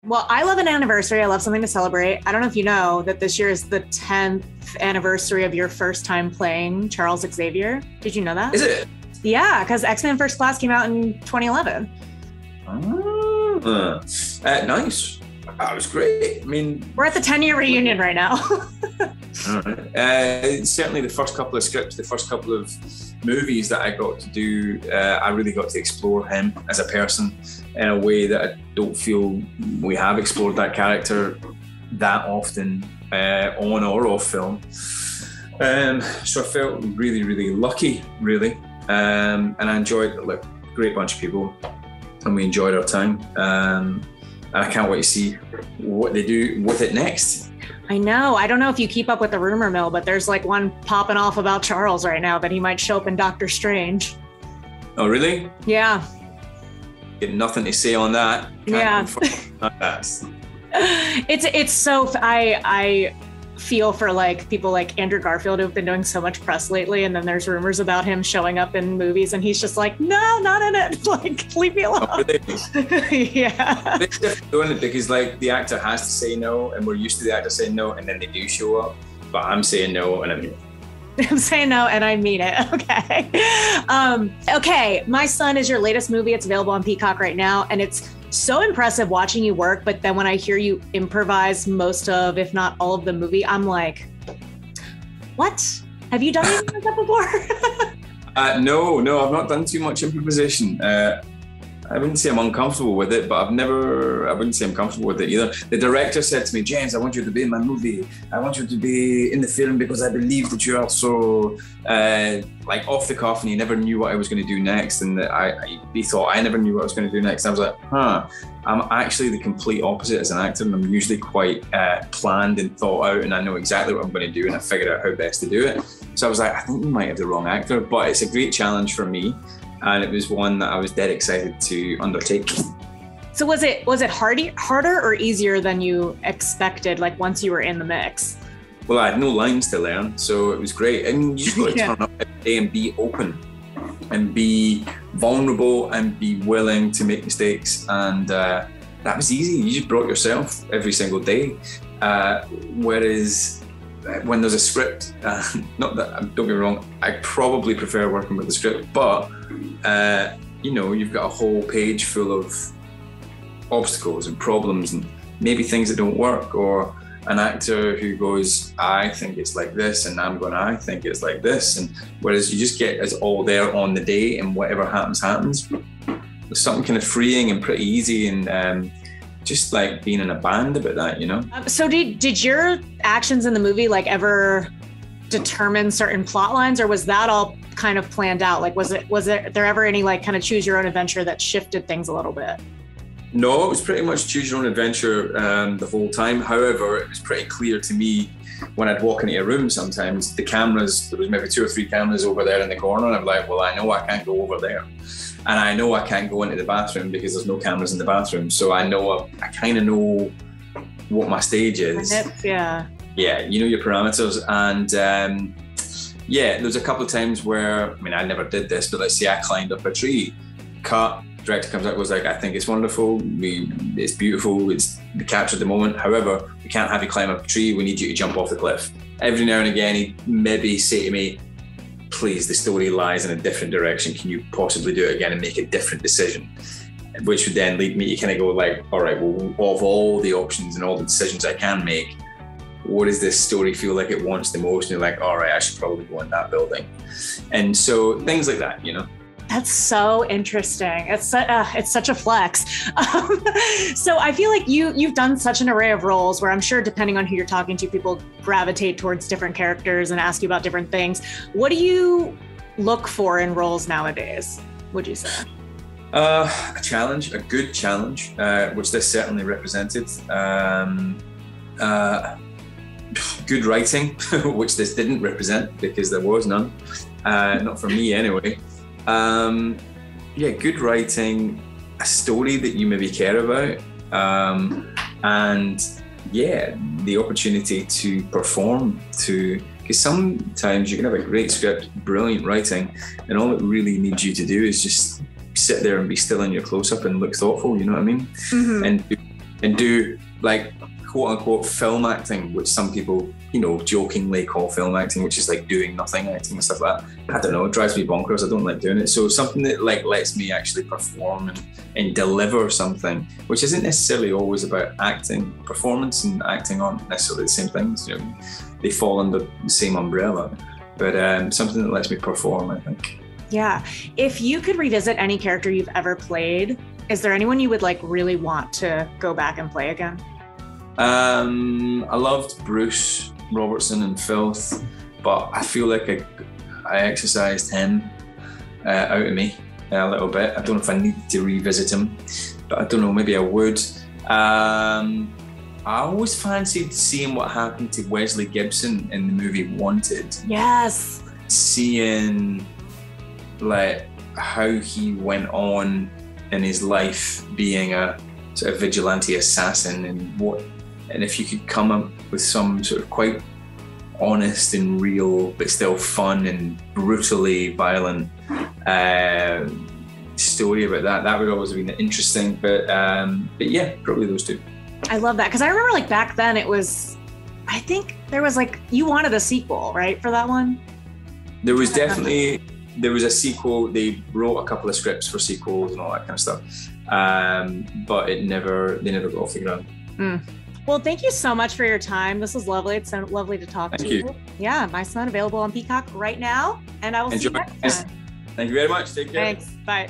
Well, I love an anniversary. I love something to celebrate. I don't know if you know that this year is the 10th anniversary of your first time playing Charles Xavier. Did you know that? Is it? Yeah, because X-Men First Class came out in 2011. Nice. That was great. I mean, we're at the 10-year reunion right now. All right. Certainly the first couple of scripts, the first couple of movies that I got to do, I really got to explore him as a person in a way that I don't feel we have explored that character that often on or off film. So I felt really, really lucky, really. And I enjoyed it. Look, great bunch of people, and we enjoyed our time. And I can't wait to see what they do with it next. I know. I don't know if you keep up with the rumor mill, but there's like one popping off about Charles right now that he might show up in Doctor Strange. Oh, really? Yeah. Get nothing to say on that. Can't it's so I feel for like people like Andrew Garfield who've been doing so much press lately, and then there's rumors about him showing up in movies and he's just like, no, not in it. Like, leave me alone. Oh, really? Yeah. They're doing it because like the actor has to say no, and we're used to the actor saying no, and then they do show up. But I'm saying no, and I mean it. I'm saying no, and I mean it. Okay. Okay. My Son is your latest movie. It's available on Peacock right now, and it's so impressive watching you work. But then when I hear you improvise most of, if not all of the movie, I'm like, what? Have you done anything like that before? No, I've not done too much improvisation. I wouldn't say I'm uncomfortable with it, but I wouldn't say I'm comfortable with it either. The director said to me, James, I want you to be in my movie. I want you to be in the film because I believe that you are so like off the cuff, and he never knew what I was going to do next. And he thought I never knew what I was going to do next. And I was like, I'm actually the complete opposite as an actor, and I'm usually quite planned and thought out, and I know exactly what I'm going to do, and I figured out how best to do it. So I was like, I think you might have the wrong actor, but it's a great challenge for me. And it was one that I was dead excited to undertake. So was it harder or easier than you expected, like once you were in the mix? Well, I had no lines to learn, so it was great. I mean, you just got to turn up every day and be open and be vulnerable and be willing to make mistakes. And that was easy. You just brought yourself every single day. Whereas when there's a script, not that, don't get me wrong, I probably prefer working with the script, but you've got a whole page full of obstacles and problems and maybe things that don't work, or an actor who goes, I think it's like this, and I think it's like this. And whereas you just get us all there on the day, and whatever happens. There's something kind of freeing and pretty easy, and just like being in a band about that, So did your actions in the movie like ever determine certain plot lines, or was that all kind of planned out? Like, was there ever any like kind of choose your own adventure that shifted things a little bit? No, it was pretty much choose your own adventure the whole time. However, it was pretty clear to me when I'd walk into a room sometimes, the cameras, there was maybe 2 or 3 cameras over there in the corner, and I'm like, well, I know I can't go over there. And I know I can't go into the bathroom because there's no cameras in the bathroom. So I kind of know what my stage is. Yeah, you know your parameters. And there's a couple of times where, I mean, I never did this, but let's say I climbed up a tree, cut, director comes out, goes like, I think it's wonderful, it's beautiful, we captured the moment. However, we can't have you climb up a tree, we need you to jump off the cliff. Every now and again, he'd maybe say to me, please, the story lies in a different direction. Can you possibly do it again and make a different decision? Which would then lead me to kind of go like, all right, well, of all the options and all the decisions I can make, what does this story feel like it wants the most? And you're like, all right, I should probably go in that building. And so things like that, That's so interesting. It's such a flex. So I feel like you've done such an array of roles where I'm sure depending on who you're talking to, people gravitate towards different characters and ask you about different things. What do you look for in roles nowadays, would you say? A challenge, a good challenge, which this certainly represented. Good writing, which this didn't represent because there was none. Not for me anyway. Good writing, a story that you maybe care about, and the opportunity to perform, because sometimes you can have a great script, brilliant writing, and all it really needs you to do is just sit there and be still in your close-up and look thoughtful, you know what I mean? Mm-hmm. And and do like quote unquote film acting, which some people, you know, jokingly call film acting, which is like doing nothing acting and stuff like that. I don't know, it drives me bonkers. I don't like doing it. So something that like lets me actually perform and deliver something, which isn't necessarily always about acting. Performance and acting aren't necessarily the same things, you know, they fall under the same umbrella, but something that lets me perform, I think. Yeah. If you could revisit any character you've ever played, is there anyone you would like really want to go back and play again? I loved Bruce Robertson in Filth, but I feel like I exercised him out of me a little bit. I don't know if I need to revisit him, but I don't know, maybe I would. I always fancied seeing what happened to Wesley Gibson in the movie Wanted. Yes. Seeing like how he went on in his life being a sort of vigilante assassin, and if you could come up with some sort of quite honest and real, but still fun and brutally violent story about that, that would always have been interesting. But yeah, probably those two. I love that, because I remember like back then it was, I think there was like, you wanted a sequel, right, for that one? There was a sequel. They wrote a couple of scripts for sequels and all that kind of stuff, but they never got off the ground. Well, thank you so much for your time. This was lovely. It's so lovely to talk to you. Yeah, My Son available on Peacock right now, and I will see you next time. Thank you very much. Take care. Thanks. Bye.